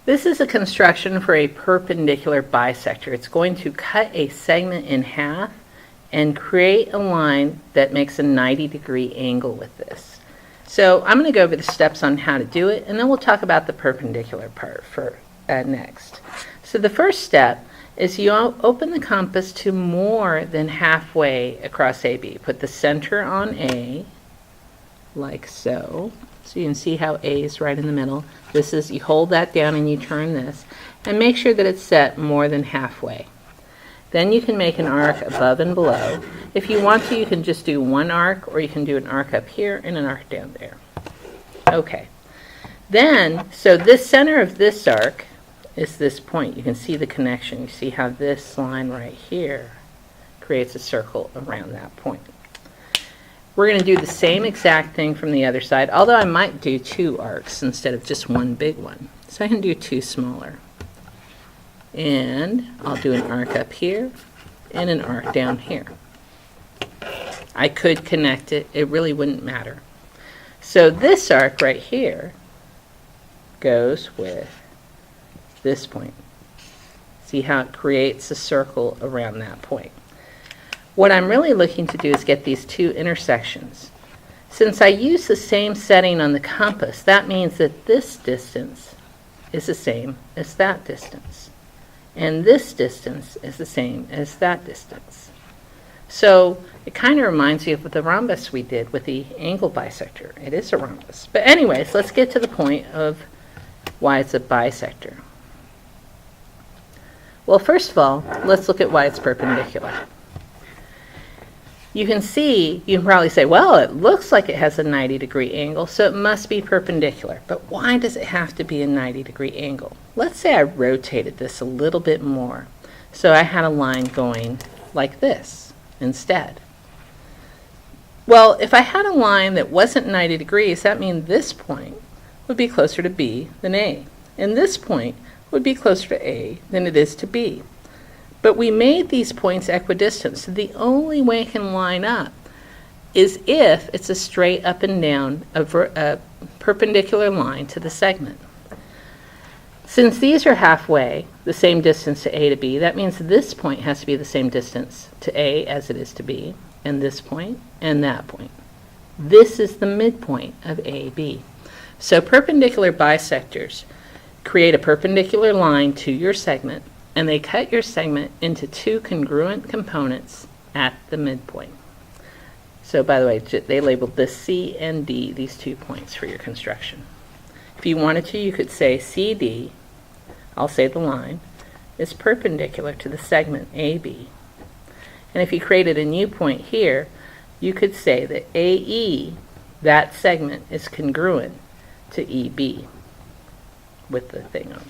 This is a construction for a perpendicular bisector. It's going to cut a segment in half and create a line that makes a 90-degree angle with this. So I'm going to go over the steps on how to do it, and then we'll talk about the perpendicular part for next. So the first step is you open the compass to more than halfway across AB. Put the center on A, like so. So you can see how A is right in the middle. This is, you hold that down and you turn this, and make sure that it's set more than halfway. Then you can make an arc above and below. If you want to, you can just do one arc, or you can do an arc up here and an arc down there. Okay. Then, so this center of this arc is this point. You can see the connection. You see how this line right here creates a circle around that point. We're going to do the same exact thing from the other side, although I might do two arcs instead of just one big one. So I can do two smaller. And I'll do an arc up here and an arc down here. I could connect it. It really wouldn't matter. So this arc right here goes with this point. See how it creates a circle around that point. What I'm really looking to do is get these two intersections. Since I use the same setting on the compass, that means that this distance is the same as that distance. And this distance is the same as that distance. So it kind of reminds me of the rhombus we did with the angle bisector. It is a rhombus. But anyways, let's get to the point of why it's a bisector. Well, first of all, let's look at why it's perpendicular. You can see, you can probably say, well, it looks like it has a 90-degree angle, so it must be perpendicular. But why does it have to be a 90-degree angle? Let's say I rotated this a little bit more. So I had a line going like this instead. Well, if I had a line that wasn't 90 degrees, that means this point would be closer to B than A. And this point would be closer to A than it is to B. But we made these points equidistant, so the only way it can line up is if it's a straight up and down, a perpendicular line to the segment. Since these are halfway, the same distance to A to B, that means this point has to be the same distance to A as it is to B, and this point, and that point. This is the midpoint of AB. So perpendicular bisectors create a perpendicular line to your segment, and they cut your segment into two congruent components at the midpoint. So by the way, they labeled this C and D, these 2 points for your construction. If you wanted to, you could say CD, I'll say the line, is perpendicular to the segment AB. And if you created a new point here, you could say that AE, that segment, is congruent to EB with the thing over.